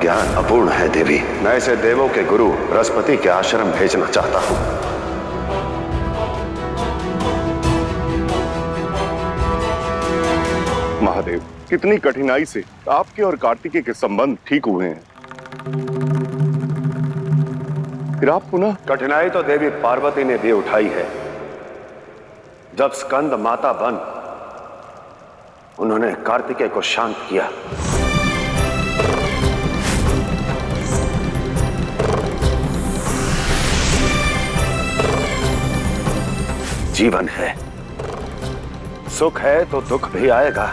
ज्ञान अपूर्ण है देवी। मैं इसे देवों के गुरु बृहस्पति के आश्रम भेजना चाहता हूं। महादेव, कितनी कठिनाई से आपके और कार्तिकेय के संबंध ठीक हुए हैं, फिर आप पुनः। कठिनाई तो देवी पार्वती ने भी उठाई है। जब स्कंद माता बन उन्होंने कार्तिकेय को शांत किया। जीवन है, सुख है तो दुख भी आएगा।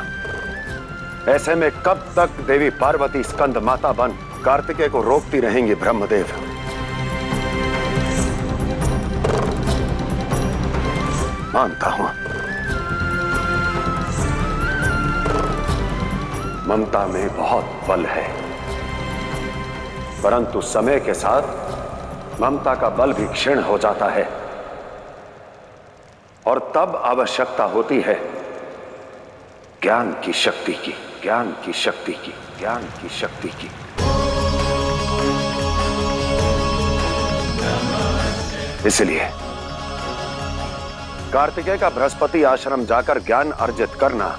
ऐसे में कब तक देवी पार्वती स्कंद माता बन कार्तिकेय को रोकती रहेंगी ब्रह्मदेव? मानता हूं ममता में बहुत बल है, परंतु समय के साथ ममता का बल भी क्षीण हो जाता है और तब आवश्यकता होती है ज्ञान की शक्ति की, ज्ञान की शक्ति की, ज्ञान की शक्ति की। इसलिए कार्तिकेय का बृहस्पति आश्रम जाकर ज्ञान अर्जित करना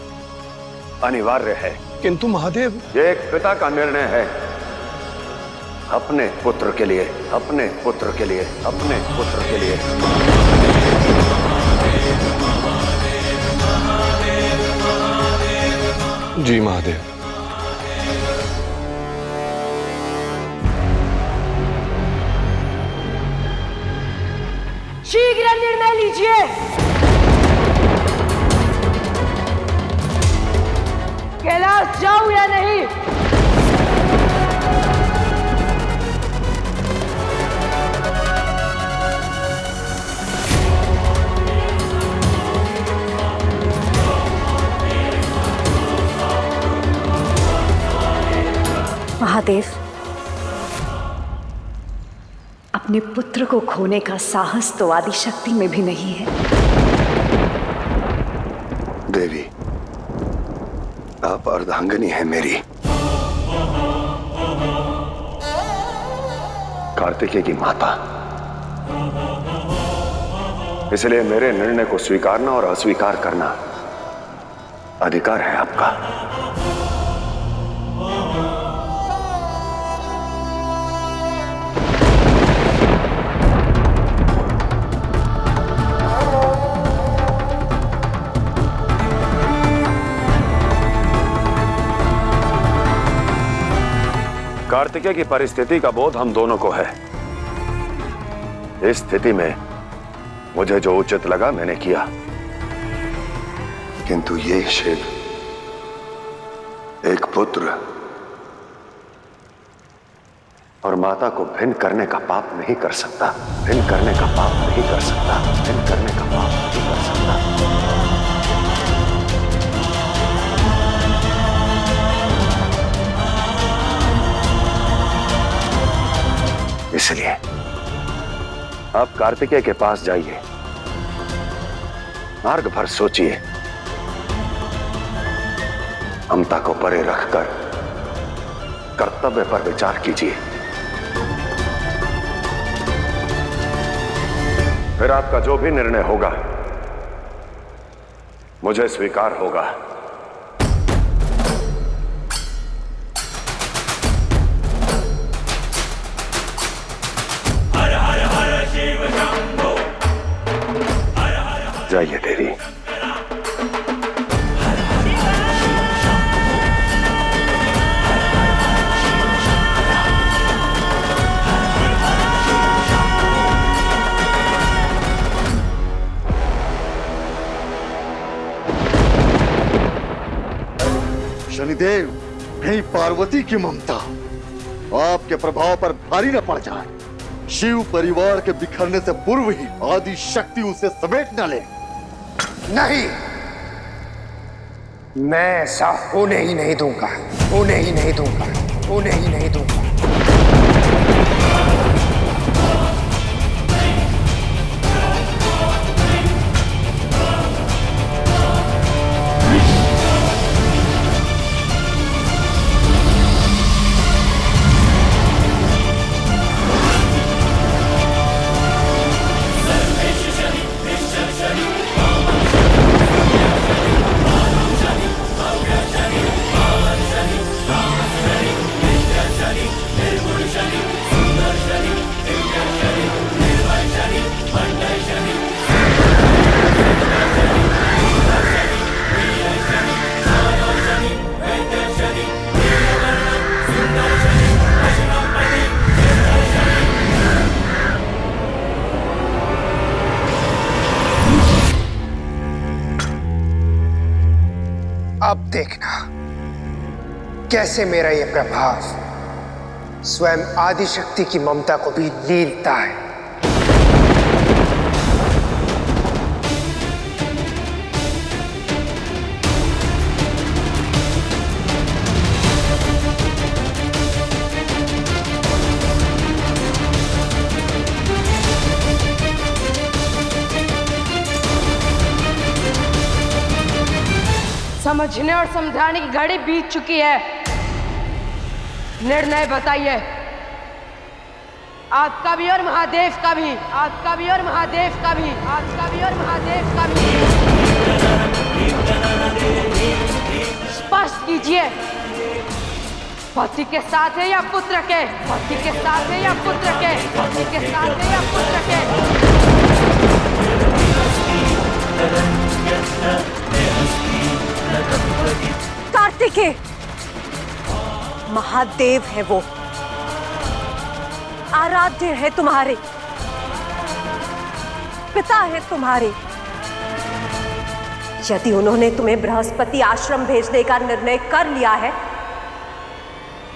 अनिवार्य है। किंतु महादेव, ये एक पिता का निर्णय है। अपने पुत्र के लिए, अपने पुत्र के लिए, अपने पुत्र के लिए। जी महादेव। शीघ्र निर्णय लीजिए। कैलाश जाऊं या नहीं? महादेव, अपने पुत्र को खोने का साहस तो आदि शक्ति में भी नहीं है। देवी, आप अर्धांगिनी हैं मेरी। कार्तिकेय की माता। इसलिए मेरे निर्णय को स्वीकारना और अस्वीकार करना अधिकार है आपका। कार्तिकेय की परिस्थिति का बोध हम दोनों को है। इस स्थिति में मुझे जो उचित लगा मैंने किया, किंतु ये शिव एक पुत्र और माता को भिन्न करने का पाप नहीं कर सकता, भिन्न करने का पाप नहीं कर सकता, भिन्न करने का पाप नहीं कर सकता। इसलिए आप कार्तिकेय के पास जाइए, मार्ग भर सोचिए, ममता को परे रखकर कर्तव्य पर विचार कीजिए। फिर आपका जो भी निर्णय होगा मुझे स्वीकार होगा। जाइए देवी। शनिदेव, कहीं पार्वती की ममता आपके प्रभाव पर भारी न पड़ जाए। शिव परिवार के बिखरने से पूर्व ही आदि शक्ति उसे समेट न ले। नहीं, मैं ऐसा होने ही नहीं दूंगा, होने ही नहीं दूंगा, होने ही नहीं दूंगा। अब देखना कैसे मेरा ये प्रभाव स्वयं आदिशक्ति की ममता को भी लीलता है। समझने और समझाने की घड़ी बीत चुकी है। निर्णय बताइए, आपका भी और महादेव का भी, आपका भी और महादेव का भी, आपका भी और महादेव का भी। स्पष्ट कीजिए, पति के साथ है या पुत्र के? पति के साथ है या पुत्र के? पति के साथ है या पुत्र के? कार्तिकेय, महादेव है वो, आराध्य है तुम्हारे, पिता है तुम्हारे। यदि उन्होंने तुम्हें बृहस्पति आश्रम भेजने का निर्णय कर लिया है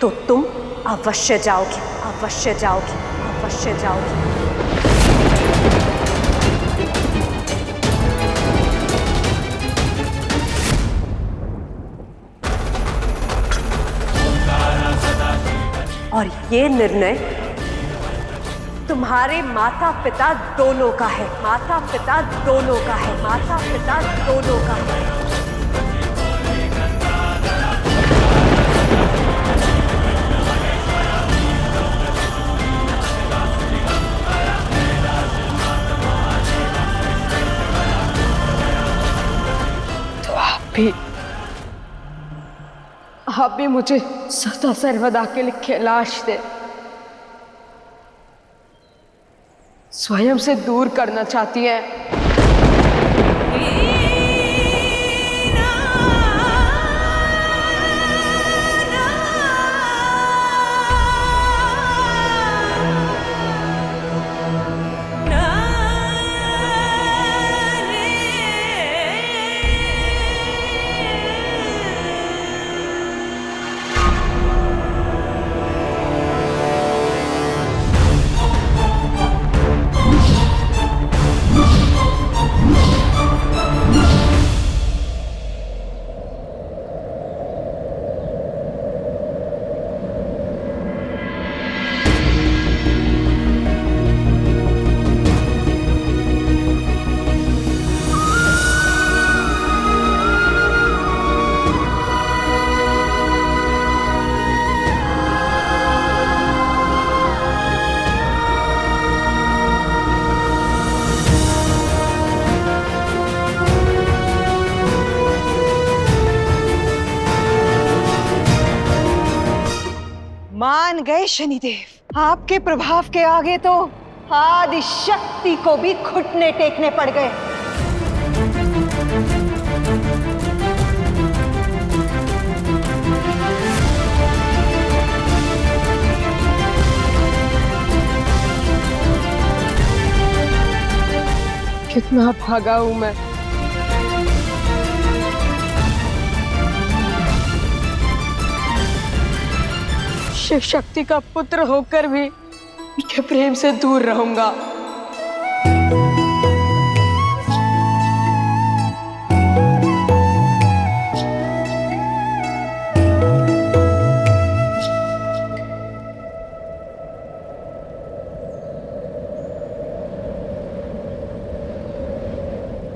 तो तुम अवश्य जाओगे, अवश्य जाओगे, अवश्य जाओगे। और ये निर्णय तुम्हारे माता पिता दोनों का है, माता पिता दोनों का है, माता पिता दोनों का है। तो आप भी मुझे सदा सर्वदा के लिए कैलाश दे स्वयं से दूर करना चाहती है। मान गए शनिदेव, आपके प्रभाव के आगे तो आदि शक्ति को भी घुटने टेकने पड़ गए। कितना भागा हूं मैं, शिव शक्ति का पुत्र होकर भी उनके प्रेम से दूर रहूंगा।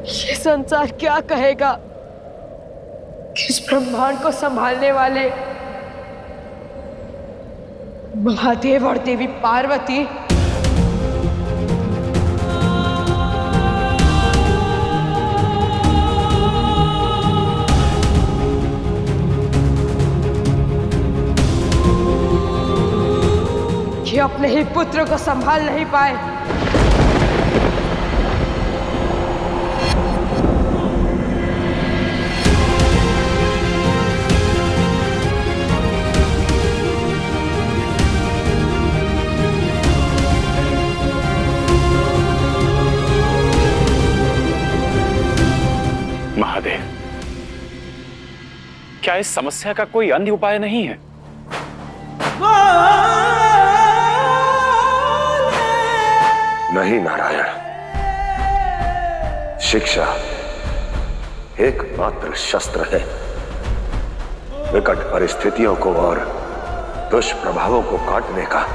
ये संसार क्या कहेगा? इस ब्रह्मांड को संभालने वाले महादेव और देवी पार्वती ये अपने ही पुत्र को संभाल नहीं पाए। क्या इस समस्या का कोई अन्य उपाय नहीं है? नहीं नारायण, शिक्षा एकमात्र शस्त्र है विकट परिस्थितियों को और दुष्प्रभावों को काटने का।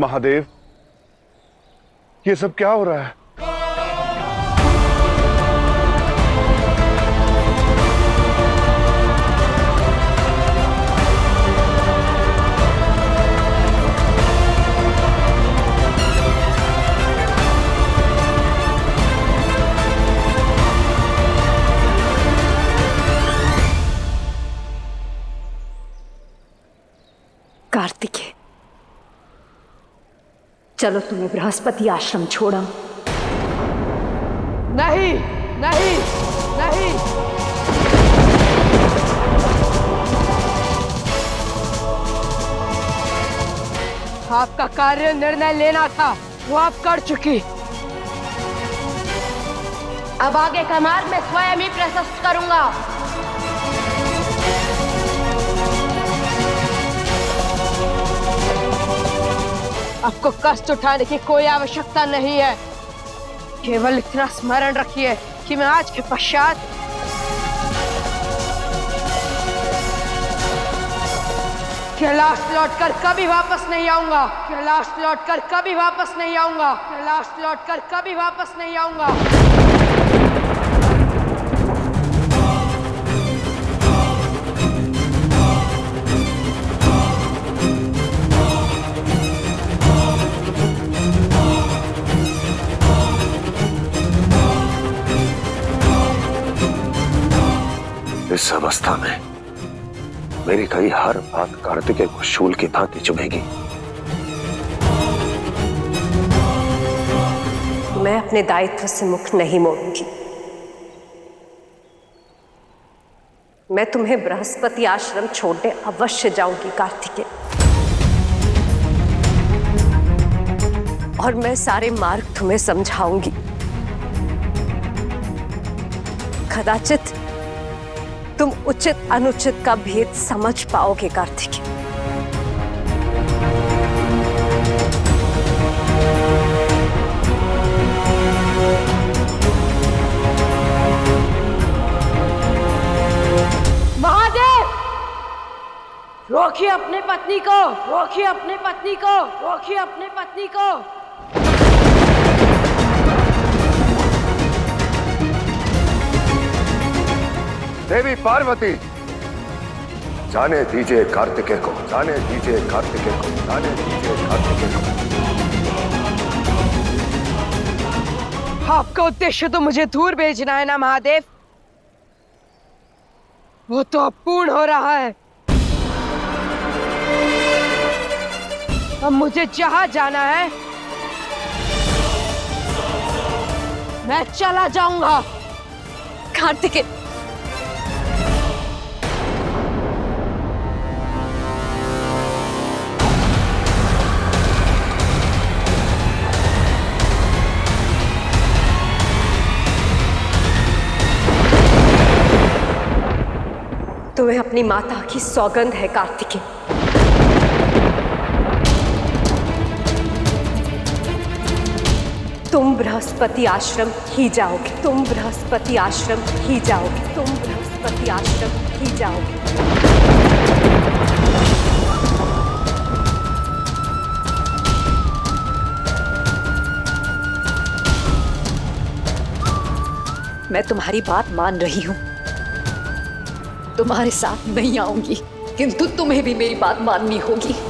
महादेव, ये सब क्या हो रहा है? कार्तिकेय, चलो तुम्हें बृहस्पति आश्रम छोड़ा। नहीं नहीं नहीं, आपका कार्य निर्णय लेना था, वो आप कर चुकी। अब आगे का मार्ग मैं स्वयं ही प्रशस्त करूंगा। आपको कष्ट उठाने की कोई आवश्यकता नहीं है। केवल इतना स्मरण रखिए कि मैं आज के पश्चात कैलाश लौटकर कभी वापस नहीं आऊंगा। कैलाश लौटकर कभी वापस नहीं आऊंगा। कैलाश लौटकर कभी वापस नहीं आऊंगा। इस अवस्था में मेरी कही हर बात कार्तिकेय को शूल की भांति चुभेगी। मैं अपने दायित्व से मुख नहीं मोड़ूंगी। मैं तुम्हें बृहस्पति आश्रम छोड़ने अवश्य जाऊंगी कार्तिकेय, और मैं सारे मार्ग तुम्हें समझाऊंगी। कदाचित तुम उचित अनुचित का भेद समझ पाओगे कार्तिकेय। महादेव, रोकिए अपने पत्नी को, रोकिए अपने पत्नी को, रोकिए अपने पत्नी को। देवी पार्वती, जाने दीजिए कार्तिकेय को, जाने दीजिए कार्तिकेय को, जाने दीजिए कार्तिकेय को। आपका उद्देश्य तो मुझे दूर भेजना है ना महादेव, वो तो अब पूर्ण हो रहा है। अब मुझे जहां जाना है मैं चला जाऊंगा। कार्तिकेय, तुम्हें अपनी माता की सौगंध है कार्तिकेय। तुम बृहस्पति आश्रम ही जाओगे, तुम बृहस्पति आश्रम ही जाओगे, तुम बृहस्पति आश्रम ही जाओगे। मैं तुम्हारी बात मान रही हूँ, तुम्हारे साथ नहीं आऊंगी, किंतु तुम्हें भी मेरी बात माननी होगी।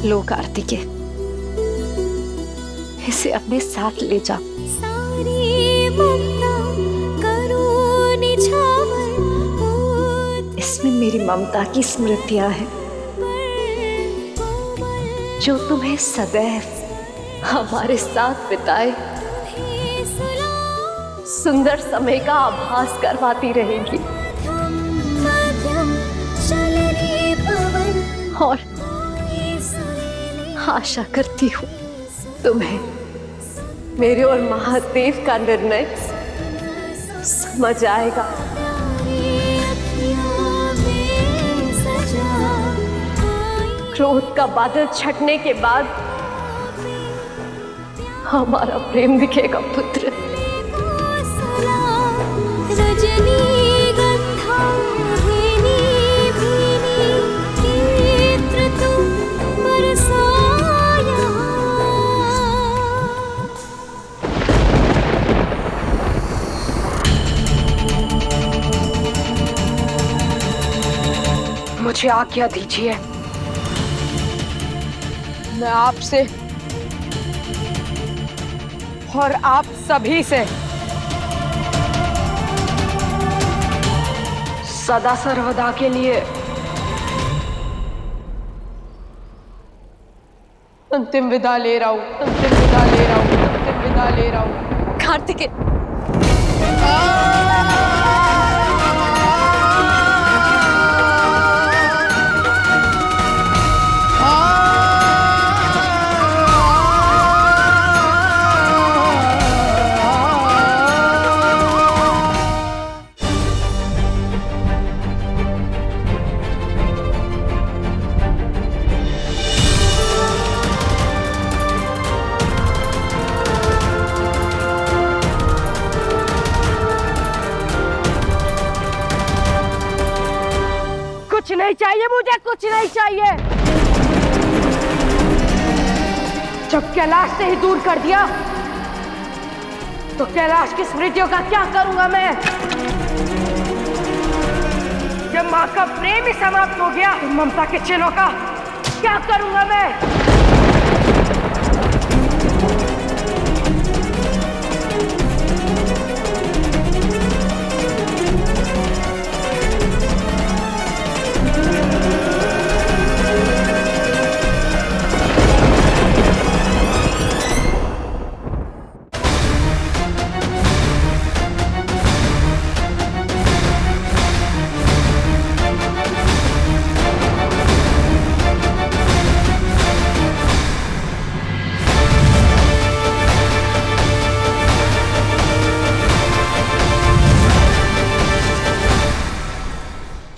लो कार्तिकेय, इसे अपने साथ ले जा। इसमें मेरी ममता की स्मृतियां हैं जो तुम्हें सदैव हमारे साथ बिताए सुंदर समय का आभास करवाती रहेंगी। और आशा करती हूँ तुम्हें मेरे और महादेव का निर्णय समझ आएगा। क्रोध का बादल छटने के बाद हमारा प्रेम दिखेगा पुत्र। मुझे आज्ञा दीजिए, मैं आपसे और आप सभी से सदा सर्वदा के लिए अंतिम विदा ले रहा हूं, अंतिम विदा ले रहा हूं, अंतिम विदा ले रहा हूं। कार्तिकेय, कुछ नहीं चाहिए मुझे, कुछ नहीं चाहिए। जब कैलाश से ही दूर कर दिया तो कैलाश की स्मृतियों का क्या करूंगा मैं? जब मां का प्रेम ही समाप्त हो गया तो ममता के चिन्हों का क्या करूंगा मैं?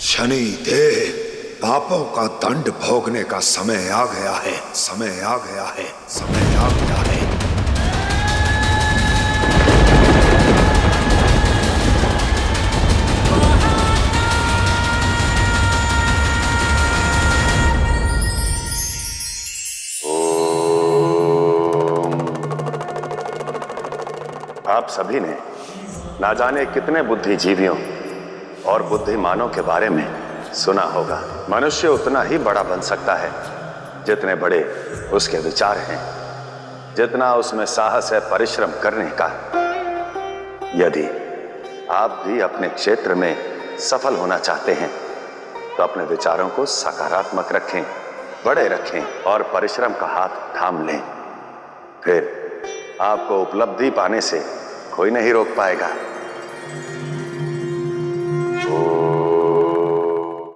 शनिदेव, पापों का दंड भोगने का समय आ गया है, समय आ गया है, समय आ गया है। आप सभी ने ना जाने कितने बुद्धिजीवियों और बुद्धिमानों के बारे में सुना होगा। मनुष्य उतना ही बड़ा बन सकता है जितने बड़े उसके विचार हैं, जितना उसमें साहस है परिश्रम करने का। यदि आप भी अपने क्षेत्र में सफल होना चाहते हैं तो अपने विचारों को सकारात्मक रखें, बड़े रखें और परिश्रम का हाथ थाम लें, फिर आपको उपलब्धि पाने से कोई नहीं रोक पाएगा।